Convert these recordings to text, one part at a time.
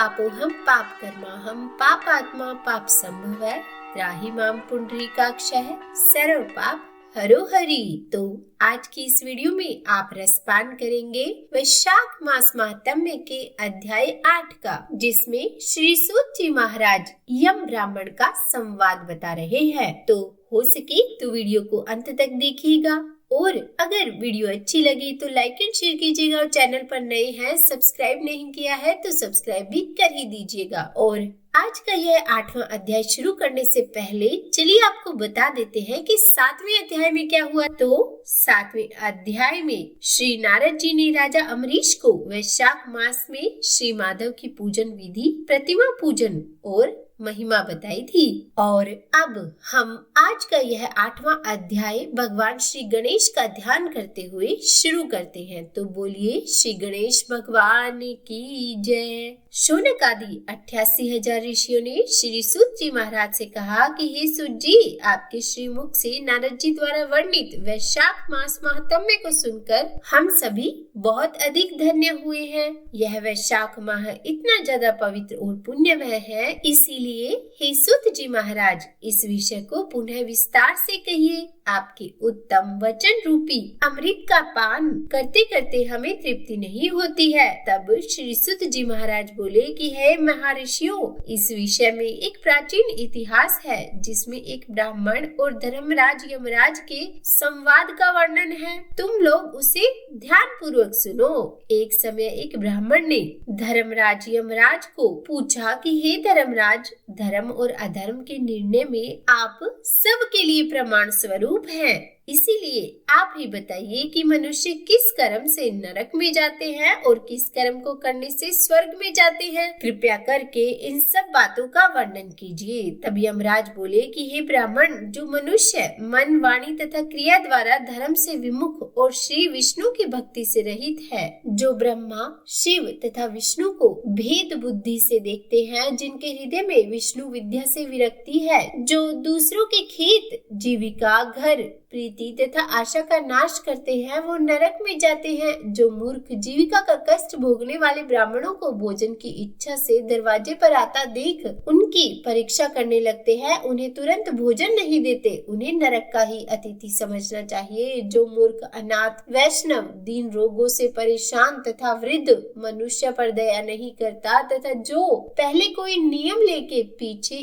पापोहम पाप कर्माहम पापात्मा पाप संभवः त्राहि माम पुंडरीकाक्षः सर्व पाप हरो हरि। तो आज की इस वीडियो में आप रसपान करेंगे वैशाख मास महात्म्य के अध्याय 8 का, जिसमें श्री सूत जी महाराज यम ब्राह्मण का संवाद बता रहे हैं। तो हो सके तो वीडियो को अंत तक देखिएगा, और अगर वीडियो अच्छी लगी तो लाइक एंड शेयर कीजिएगा, और चैनल पर नए हैं सब्सक्राइब नहीं किया है तो सब्सक्राइब भी कर ही दीजिएगा। और आज का यह 8वां अध्याय शुरू करने से पहले चलिए आपको बता देते हैं कि 7वें अध्याय में क्या हुआ। तो 7वें अध्याय में श्री नारद जी ने राजा अम्बरीश को वैशाख मास में श्री माधव की पूजन विधि, प्रतिमा पूजन और महिमा बताई थी। और अब हम आज का यह 8वां अध्याय भगवान श्री गणेश का ध्यान करते हुए शुरू करते हैं। तो बोलिए श्री गणेश भगवान की जय। शौनक आदि 88,000 ऋषियों ने श्री सूत जी महाराज से कहा कि हे सूत जी, आपके श्रीमुख से नारद जी द्वारा वर्णित वैशाख मास महात्म्य को सुनकर हम सभी बहुत अधिक धन्य हुए हैं। यह वैशाख माह इतना ज्यादा पवित्र और पुण्यमय है, इसीलिए हे सूत जी महाराज इस विषय को पुनः विस्तार से कहिए। आपके उत्तम वचन रूपी अमृत का पान करते करते हमें तृप्ति नहीं होती है। तब श्री सूत जी महाराज बोले कि हे महर्षियों, इस विषय में एक प्राचीन इतिहास है, जिसमें एक ब्राह्मण और धर्मराज यमराज के संवाद का वर्णन है। तुम लोग उसे ध्यान पूर्वक सुनो। एक समय एक ब्राह्मण ने धर्मराज यमराज को पूछा कि हे धर्मराज, धर्म और अधर्म के निर्णय में आप सबके लिए प्रमाण स्वरूप हैं, इसीलिए आप ही बताइए कि मनुष्य किस कर्म से नरक में जाते हैं और किस कर्म को करने से स्वर्ग में जाते हैं। कृपया करके इन सब बातों का वर्णन कीजिए। तब यमराज बोले कि हे ब्राह्मण, जो मनुष्य मन, वाणी तथा क्रिया द्वारा धर्म से विमुख और श्री विष्णु की भक्ति से रहित है, जो ब्रह्मा, शिव तथा विष्णु को भेद बुद्धि से देखते हैं, जिनके हृदय में विष्णु विद्या से विरक्ति है, जो दूसरों के खेत, जीविका, घर, प्रीति तथा आशा का नाश करते हैं, वो नरक में जाते हैं। जो मूर्ख जीविका का कष्ट भोगने वाले ब्राह्मणों को भोजन की इच्छा से दरवाजे पर आता देख उनकी परीक्षा करने लगते हैं, उन्हें तुरंत भोजन नहीं देते, उन्हें नरक का ही अतिथि समझना चाहिए। जो मूर्ख, अनाथ, वैष्णव, दीन, रोगों से परेशान तथा वृद्ध मनुष्य पर दया नहीं करता, तथा जो पहले कोई नियम लेके पीछे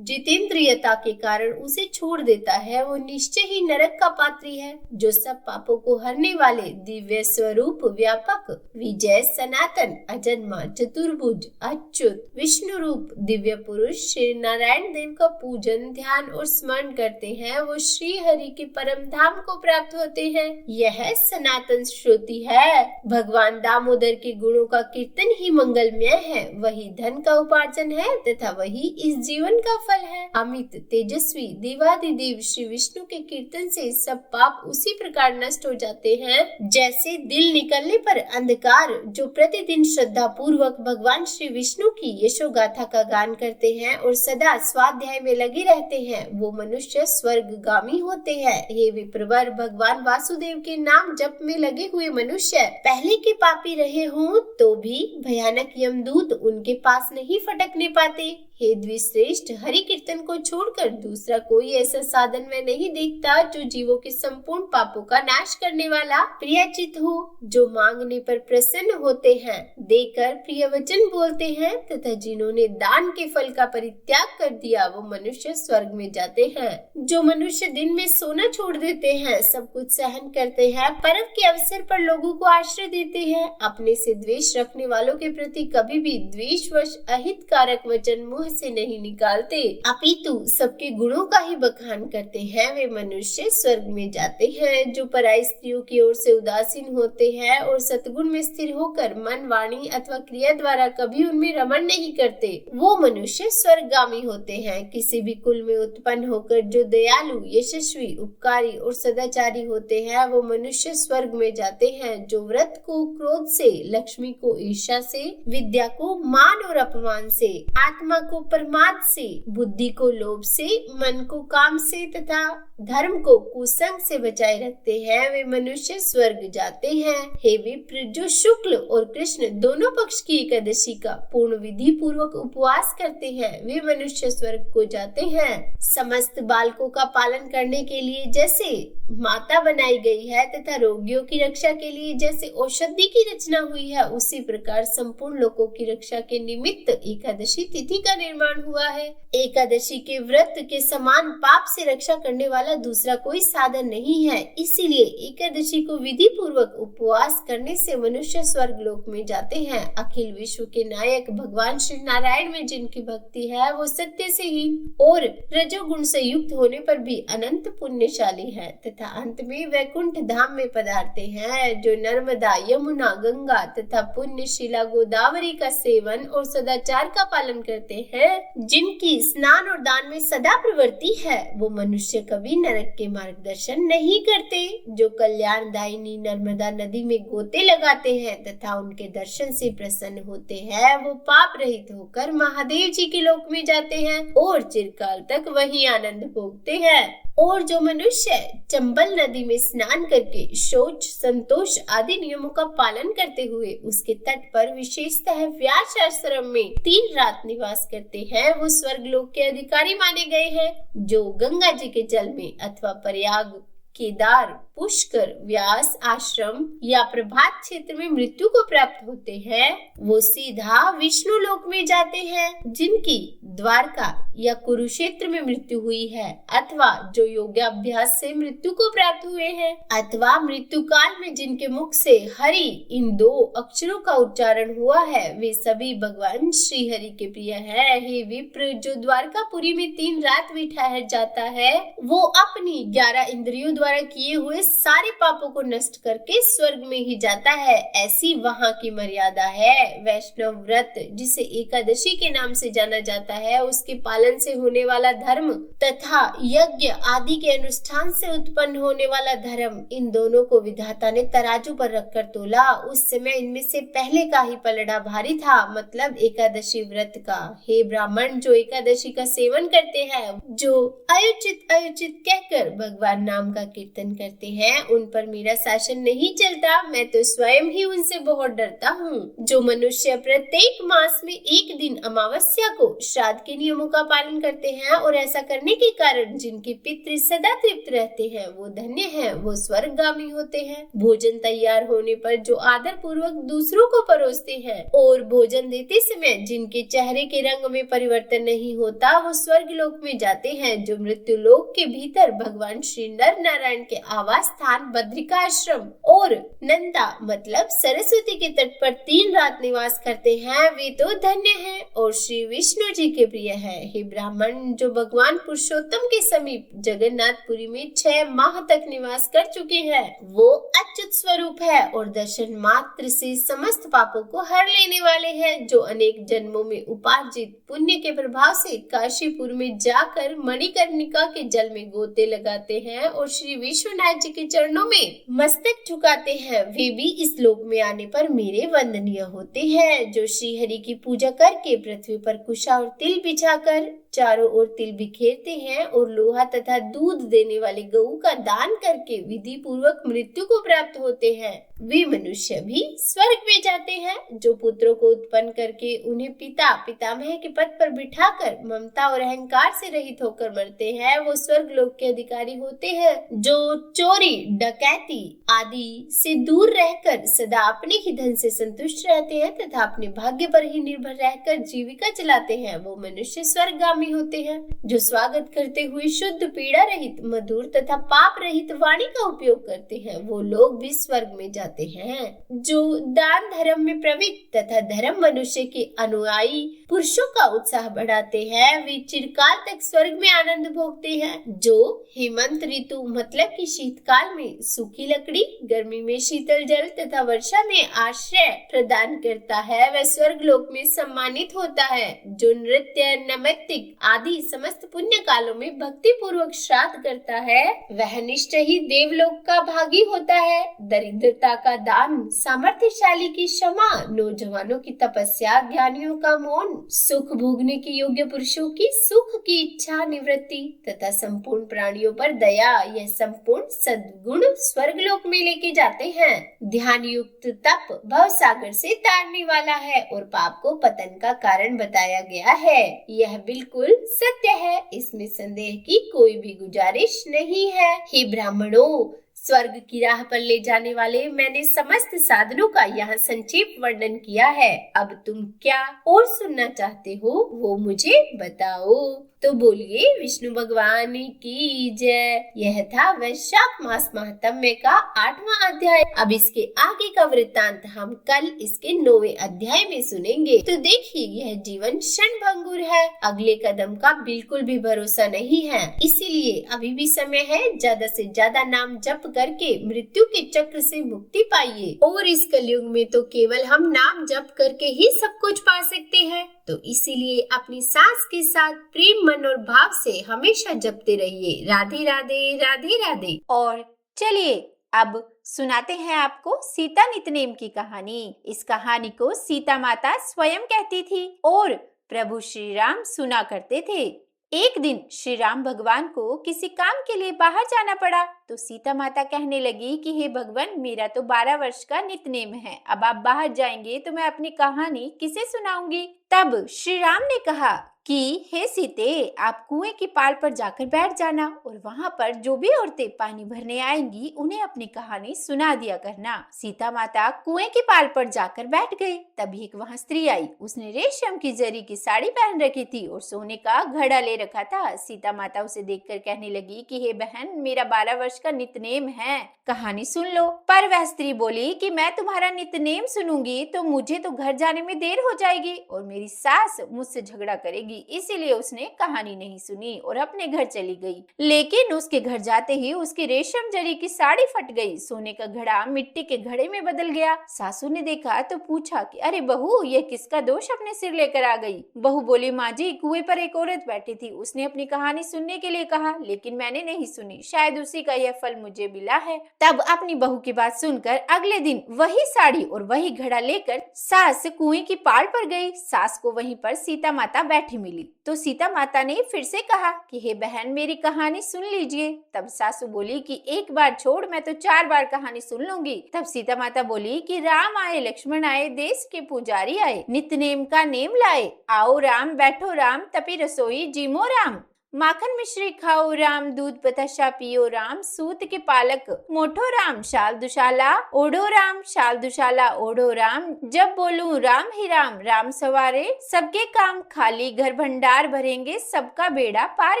जितेंद्रियता के कारण उसे छोड़ देता है, वो निश्चय ही नरक का पात्री है। जो सब पापों को हरने वाले दिव्य स्वरूप, व्यापक, विजय, सनातन, अजन्मा, चतुर्भुज, अच्युत, विष्णु रूप दिव्य पुरुष श्री नारायण देव का पूजन, ध्यान और स्मरण करते हैं, वो श्री हरि के परम धाम को प्राप्त होते हैं। यह सनातन श्रुति है। भगवान दामोदर के गुणों का कीर्तन ही मंगलमय है, वही धन का उपार्जन है तथा वही इस जीवन का फल है। अमित तेजस्वी देवादिदेव श्री विष्णु के कीर्तन से सब पाप उसी प्रकार नष्ट हो जाते हैं, जैसे दिल निकलने पर अंधकार। जो प्रतिदिन श्रद्धा पूर्वक भगवान श्री विष्णु की यशोगाथा का गान करते हैं और सदा स्वाध्याय में लगे रहते हैं, वो मनुष्य स्वर्गगामी होते हैं। हे विप्रवर, भगवान वासुदेव के नाम जप में लगे हुए मनुष्य पहले के पापी रहे हों तो भी भयानक यमदूत उनके पास नहीं फटकने पाते। हे द्विश्रेष्ठ, हरि कीर्तन को छोड़कर दूसरा कोई ऐसा साधन मैं नहीं देखता जो जीवों के संपूर्ण पापों का नाश करने वाला, प्रियचित हो, जो मांगने पर प्रसन्न होते हैं, देकर प्रिय वचन बोलते हैं, तथा जिन्होंने दान के फल का परित्याग कर दिया, वो मनुष्य स्वर्ग में जाते हैं। जो मनुष्य दिन में सोना छोड़ देते हैं, सब कुछ सहन करते हैं, पर्व के अवसर पर लोगों को आश्रय देते हैं, अपने से द्वेष रखने वालों के प्रति कभी भी द्वेषवश अहितकारक वचन मुंह से नहीं निकालते, अपितु सबके गुणों का ही बखान करते हैं, वे मनुष्य स्वर्ग में जाते हैं। जो पराई स्त्रियों की ओर से उदासीन होते हैं और सतगुण में स्थिर होकर मन, वाणी अथवा क्रिया द्वारा कभी उनमें रमण नहीं करते, वो मनुष्य स्वर्गगामी होते हैं। किसी भी कुल में उत्पन्न होकर जो दयालु, यशस्वी, उपकारी और सदाचारी होते हैं, वो मनुष्य स्वर्ग में जाते हैं। जो व्रत को क्रोध से, लक्ष्मी को ईर्ष्या से, विद्या को मान और अपमान से, आत्मा को को प्रमाद से, बुद्धि को लोभ से, मन को काम से तथा धर्म को कुसंग से बचाए रखते हैं, वे मनुष्य स्वर्ग जाते हैं। हे विप्र, जो शुक्ल और कृष्ण दोनों पक्ष की एकादशी का पूर्ण विधि पूर्वक उपवास करते हैं, वे मनुष्य स्वर्ग को जाते हैं। समस्त बालकों का पालन करने के लिए जैसे माता बनाई गई है तथा रोगियों की रक्षा के लिए जैसे औषधि की रचना हुई है, उसी प्रकार संपूर्ण लोगों की रक्षा के निमित्त एकादशी तिथि का निर्माण हुआ है। एकादशी के व्रत के समान पाप से रक्षा करने वाला दूसरा कोई साधन नहीं है। इसीलिए एकादशी को विधि पूर्वक उपवास करने से मनुष्य स्वर्ग लोक में जाते हैं। अखिल विश्व के नायक भगवान श्री नारायण में जिनकी भक्ति है, वो सत्य से ही और रजोगुण से युक्त होने पर भी अनंत पुण्यशाली है तथा अंत में वैकुंठ धाम में पधारते हैं। जो नर्मदा, यमुना, गंगा तथा पुण्यशिला गोदावरी का सेवन और सदाचार का पालन करते हैं, जिनकी स्नान और दान में सदा प्रवृत्ति है, वो मनुष्य कभी नरक के मार्गदर्शन नहीं करते। जो कल्याणदायिनी नर्मदा नदी में गोते लगाते हैं तथा उनके दर्शन से प्रसन्न होते हैं, वो पाप रहित होकर महादेव जी के लोक में जाते हैं और चिरकाल तक वही आनंद भोगते हैं। और जो मनुष्य चंबल नदी में स्नान करके शौच, संतोष आदि नियमों का पालन करते हुए उसके तट पर विशेषतः व्यास आश्रम में 3 रात निवास करते हैं, वो स्वर्ग लोक के अधिकारी माने गए हैं। जो गंगा जी के जल में अथवा प्रयाग, केदार, पुष्कर, व्यास आश्रम या प्रभात क्षेत्र में मृत्यु को प्राप्त होते हैं, वो सीधा विष्णु लोक में जाते हैं। जिनकी द्वारका या कुरुक्षेत्र में मृत्यु हुई है, अथवा जो योगाभ्यास से मृत्यु को प्राप्त हुए हैं, अथवा मृत्यु काल में जिनके मुख से हरि इन 2 अक्षरों का उच्चारण हुआ है, वे सभी भगवान श्री हरि के प्रिय है। हे विप्र, जो द्वारकापुरी में 3 रात भी ठहर जाता है, वो अपनी 11 इंद्रियों द्वारा किए हुए सारे पापों को नष्ट करके स्वर्ग में ही जाता है। ऐसी वहाँ की मर्यादा है। वैष्णव व्रत, जिसे एकादशी के नाम से जाना जाता है, उसके पालन से होने वाला धर्म तथा यज्ञ आदि के अनुष्ठान से उत्पन्न होने वाला धर्म, इन दोनों को विधाता ने तराजू पर रखकर तोला। उस समय इनमें से पहले का ही पलड़ा भारी था, मतलब एकादशी व्रत का। हे ब्राह्मण, जो एकादशी का सेवन करते हैं, जो अयुचित अयुचित कहकर भगवान नाम का कीर्तन करते हैं, उन पर मेरा शासन नहीं चलता, मैं तो स्वयं ही उनसे बहुत डरता हूँ। जो मनुष्य प्रत्येक मास में एक दिन अमावस्या को श्राद्ध के नियमों का पालन करते हैं और ऐसा करने के कारण जिनके पितृ सदा तृप्त रहते हैं, वो धन्य हैं, वो स्वर्गगामी होते हैं। भोजन तैयार होने पर जो आदर पूर्वक दूसरों को परोसते हैं और भोजन देते समय जिनके चेहरे के रंग में परिवर्तन नहीं होता, वो स्वर्ग लोक में जाते हैं। जो मृत्यु लोक के भीतर भगवान श्री नर नारायण के आवास स्थान बद्रिका आश्रम और नंदा मतलब सरस्वती के तट पर 3 रात निवास करते हैं, वे तो धन्य हैं और श्री विष्णु जी के प्रिय है। हे ब्राह्मण, जो भगवान पुरुषोत्तम के समीप जगन्नाथपुरी में 6 माह तक निवास कर चुके हैं, वो अच्युत स्वरूप है और दर्शन मात्र से समस्त पापों को हर लेने वाले हैं। जो अनेक जन्मों में उपार्जित पुण्य के प्रभाव से काशीपुर में जाकर मणिकर्णिका के जल में गोते लगाते हैं और श्री विश्वनाथ जी के चरणों में मस्तक झुकाते हैं, वे भी इस लोक में आने पर मेरे वंदनीय होते हैं। जो श्री हरि की पूजा करके पृथ्वी पर कुशा और तिल बिछाकर चारों ओर तिल बिखेरते हैं और लोहा तथा दूध देने वाले गऊ का दान करके विधि पूर्वक मृत्यु को प्राप्त होते हैं, वे मनुष्य भी स्वर्ग में जाते हैं। जो पुत्रों को उत्पन्न करके उन्हें पिता पितामह के पद पर बिठाकर ममता और अहंकार से रहित होकर मरते हैं, वो स्वर्ग लोक के अधिकारी होते हैं। जो चोरी, डकैती आदि से दूर रहकर सदा अपने ही धन से संतुष्ट रहते हैं तथा अपने भाग्य पर ही निर्भर रहकर जीविका चलाते हैं, वो मनुष्य स्वर्गगामी होते हैं। जो स्वागत करते हुए शुद्ध, पीड़ा रहित, मधुर तथा पाप रहित वाणी का उपयोग करते हैं, वो लोग भी स्वर्ग में जाते हैं। जो दान धर्म में प्रवृत्त तथा धर्म मनुष्य के अनुयायी पुरुषों का उत्साह बढ़ाते हैं, वे चिरकाल तक स्वर्ग में आनंद भोगते हैं। जो हेमंत ऋतु मतलब कि शीतकाल में सूखी लकड़ी, गर्मी में शीतल जल तथा वर्षा में आश्रय प्रदान करता है, वह स्वर्ग लोक में सम्मानित होता है। जो नृत्य, नैमित्तिक आदि समस्त पुण्य कालों में भक्ति पूर्वक श्राद्ध करता है, वह निश्चय ही देवलोक का भागी होता है। दरिद्रता का दान, सामर्थ्यशाली की क्षमा, नौजवानों की तपस्या, ज्ञानियों का मौन, सुख भोगने के योग्य पुरुषों की सुख की इच्छा निवृत्ति तथा संपूर्ण प्राणियों पर दया, यह संपूर्ण सद्गुण स्वर्गलोक में लेके जाते हैं। ध्यान युक्त तप भव सागर से तारने वाला है और पाप को पतन का कारण बताया गया है। यह बिल्कुल सत्य है, इसमें संदेह की कोई भी गुजारिश नहीं है। हे ब्राह्मणों, स्वर्ग की राह पर ले जाने वाले मैंने समस्त साधनों का यहाँ संक्षेप वर्णन किया है। अब तुम क्या और सुनना चाहते हो वो मुझे बताओ। तो बोलिए विष्णु भगवान की जय। यह था वैशाख मास महात्म्य का 8वां अध्याय। अब इसके आगे का वृत्तांत हम कल इसके 9वें अध्याय में सुनेंगे। तो देखिए, यह जीवन क्षणभंगुर है, अगले कदम का बिल्कुल भी भरोसा नहीं है, इसीलिए अभी भी समय है। ज्यादा से ज्यादा नाम जप करके मृत्यु के चक्र से मुक्ति पाइए। और इस कलयुग में तो केवल हम नाम जप करके ही सब कुछ पा सकते हैं, तो इसीलिए अपनी सास के साथ प्रेम मन और भाव से हमेशा जपते रहिए। राधे राधे, राधे राधे। और चलिए अब सुनाते हैं आपको सीता नितनेम की कहानी। इस कहानी को सीता माता स्वयं कहती थी और प्रभु श्री राम सुना करते थे। एक दिन श्री राम भगवान को किसी काम के लिए बाहर जाना पड़ा, तो सीता माता कहने लगी कि हे भगवान, मेरा तो 12 वर्ष का नितनेम है, अब आप बाहर जाएंगे तो मैं अपनी कहानी किसे सुनाऊंगी। तब श्री राम ने कहा कि हे सीते, आप कुएं की पाल पर जाकर बैठ जाना और वहां पर जो भी औरतें पानी भरने आएंगी उन्हें अपनी कहानी सुना दिया करना। सीता माता कुएं की पाल पर जाकर बैठ गई। तभी एक वहां स्त्री आई। उसने रेशम की जरी की साड़ी पहन रखी थी और सोने का घड़ा ले रखा था। सीता माता उसे देखकर कहने लगी कि हे बहन, मेरा 12 वर्ष का नितनेम है, कहानी सुन लो। पर वह स्त्री बोली कि मैं तुम्हारा नितनेम सुनूंगी तो मुझे तो घर जाने में देर हो जाएगी और मेरी सास मुझसे झगड़ा करेगी, इसीलिए उसने कहानी नहीं सुनी और अपने घर चली गई। लेकिन उसके घर जाते ही उसकी रेशम जरी की साड़ी फट गई, सोने का घड़ा मिट्टी के घड़े में बदल गया। सासू ने देखा तो पूछा कि अरे बहू, ये किसका दोष अपने सिर लेकर आ गई। बहू बोली, माँ जी, कुएं पर एक औरत बैठी थी, उसने अपनी कहानी सुनने के लिए कहा, लेकिन मैंने नहीं सुनी, शायद उसी का यह फल मुझे मिला है। तब अपनी बहू की बात सुनकर अगले दिन वही साड़ी और वही घड़ा लेकर सास कुएं की पाल पर गई। सास को वहीं पर सीता माता बैठी मिली। तो सीता माता ने फिर से कहा कि हे बहन, मेरी कहानी सुन लीजिए। तब सासू बोली कि एक बार छोड़, मैं तो 4 बार कहानी सुन लूंगी। तब सीता माता बोली कि राम आए, लक्ष्मण आए, देश के पुजारी आए, नितनेम का नेम लाए, आओ राम, बैठो राम, तपी रसोई जीमो राम, माखन मिश्री खाओ राम, दूध बताशा पियो राम, सूत के पालक मोठो राम, शाल दुशाला ओढ़ो राम, शाल दुशाला ओढ़ो राम, जब बोलूं राम ही राम, राम सवारे सबके काम, खाली घर भंडार भरेंगे, सबका बेड़ा पार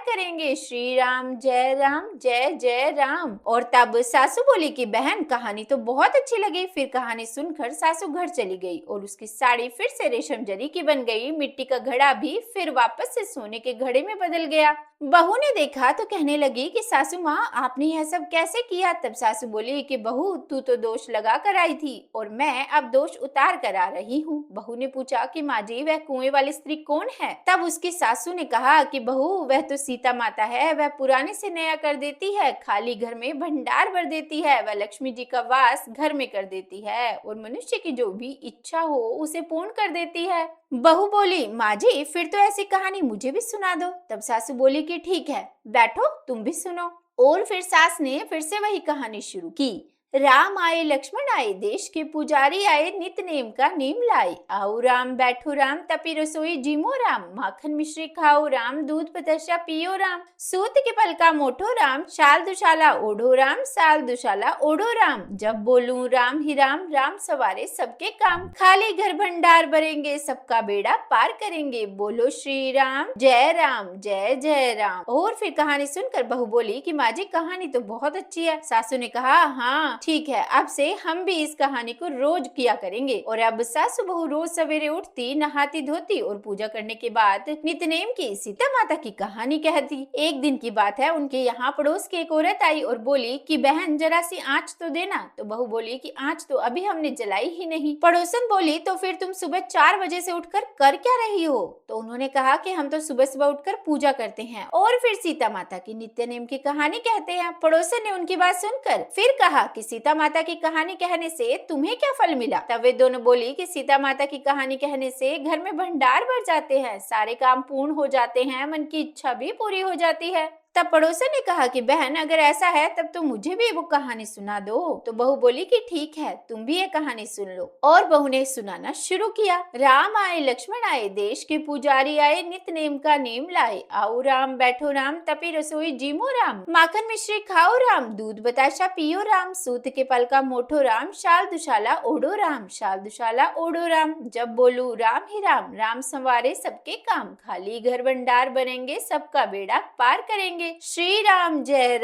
करेंगे, श्री राम जय राम, जय जय राम। और तब सासू बोली कि बहन, कहानी तो बहुत अच्छी लगी। फिर कहानी सुनकर सासू घर चली गई और उसकी साड़ी फिर से रेशम जरी की बन गई। मिट्टी का घड़ा भी फिर वापस से सोने के घड़े में बदल गया। बहू ने देखा तो कहने लगी कि सासू माँ, आपने यह सब कैसे किया। तब सासू बोली कि बहू, तू तो दोष लगा कर आई थी और मैं अब दोष उतार कर आ रही हूँ। बहू ने पूछा कि माँ जी, वह कुएं वाली स्त्री कौन है। तब उसकी सासू ने कहा कि बहू, वह तो सीता माता है, वह पुराने से नया कर देती है, खाली घर में भंडार भर देती है, वह लक्ष्मी जी का वास घर में कर देती है और मनुष्य की जो भी इच्छा हो उसे पूर्ण कर देती है। बहू बोली, माँ जी, फिर तो ऐसी कहानी मुझे भी सुना दो। तब सासू बोली कि ठीक है, बैठो, तुम भी सुनो। और फिर सास ने फिर से वही कहानी शुरू की। राम आए, लक्ष्मण आए, देश के पुजारी आए, नितनेम का नेम लाए, आओ राम, बैठो राम, तपी रसोई जीमो राम, माखन मिश्री खाओ राम, दूध बताशा पियो राम, सूत के पल का मोठो राम, शाल दुशाला ओढ़ो राम, शाल दुशाला ओढ़ो राम, जब बोलूं राम ही राम, राम सवारे सबके काम, खाली घर भंडार भरेंगे, सबका बेड़ा पार करेंगे, बोलो श्री राम जय जय राम। और फिर कहानी सुनकर बहू बोली कि माँ जी, कहानी तो बहुत अच्छी है। सासू ने कहा, हाँ ठीक है, अब से हम भी इस कहानी को रोज किया करेंगे। और अब सासू बहू रोज सवेरे उठती, नहाती धोती और पूजा करने के बाद नित्यनेम की सीता माता की कहानी कहती। एक दिन की बात है, उनके यहाँ पड़ोस की एक औरत आई और बोली कि बहन जरा सी आँच तो देना। तो बहू बोली कि आँच तो अभी हमने जलाई ही नहीं। पड़ोसन बोली तो फिर तुम सुबह 4 बजे से उठकर कर क्या रही हो? तो उन्होंने कहा कि हम तो सुबह सुबह उठकर पूजा करते हैं और फिर सीता माता की नित्यनेम की कहानी कहते हैं। पड़ोसन ने उनकी बात सुनकर फिर कहा कि सीता माता की कहानी कहने से तुम्हें क्या फल मिला? तब वे दोनों बोली कि सीता माता की कहानी कहने से घर में भंडार भर जाते हैं, सारे काम पूर्ण हो जाते हैं, मन की इच्छा भी पूरी हो जाती है। तब पड़ोसन ने कहा कि बहन अगर ऐसा है तब तो मुझे भी वो कहानी सुना दो। तो बहू बोली कि ठीक है, तुम भी ये कहानी सुन लो। और बहू ने सुनाना शुरू किया। राम आए लक्ष्मण आए, देश के पुजारी आए, नित नेम का नेम लाए। आओ राम बैठो राम, तपी रसोई जीमो राम। माखन मिश्री खाओ राम, दूध बताशा पियो राम। सूत के पल का मोठो राम, शाल दुशाला ओढ़ो राम। शाल दुशाला ओढ़ो राम, जब बोलू राम ही राम। राम संवारे सबके काम, खाली घर भंडार बनेंगे, सबका बेड़ा पार करेंगे। श्री राम जय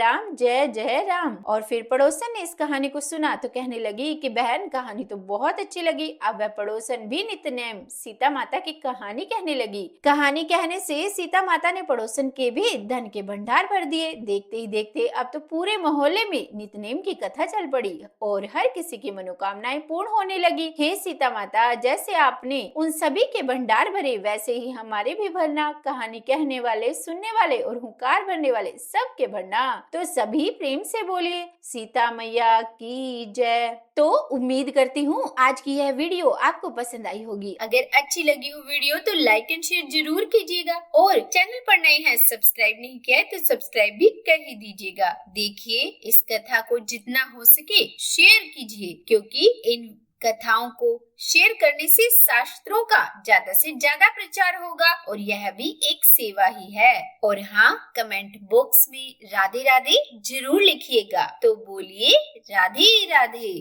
जय राम। और फिर पड़ोसन ने इस कहानी को सुना तो कहने लगी कि बहन कहानी तो बहुत अच्छी लगी। अब वह पड़ोसन भी नित्यनेम सीता माता की कहानी कहने लगी। कहानी कहने से सीता माता ने पड़ोसन के भी धन के भंडार भर दिए। देखते ही देखते अब तो पूरे मोहल्ले में नित्यनेम की कथा चल पड़ी और हर किसी की मनोकामनाएं पूर्ण होने लगी। हे सीता माता, जैसे आपने उन सभी के भंडार भरे वैसे ही हमारे भी भरना। कहानी कहने वाले, सुनने वाले और हुंकार भरने वाले सबके भरना। तो सभी प्रेम से बोलिए सीता मैया की जय। तो उम्मीद करती हूँ आज की यह वीडियो आपको पसंद आई होगी। अगर अच्छी लगी हो वीडियो तो लाइक एंड शेयर जरूर कीजिएगा और चैनल पर नए हैं, सब्सक्राइब नहीं किया है तो सब्सक्राइब भी कर ही दीजिएगा। देखिए इस कथा को जितना हो सके शेयर कीजिए, क्योंकि इन कथाओं को शेयर करने से शास्त्रों का ज्यादा से ज्यादा प्रचार होगा और यह भी एक सेवा ही है। और हाँ, कमेंट बॉक्स में राधे राधे जरूर लिखिएगा। तो बोलिए राधे राधे।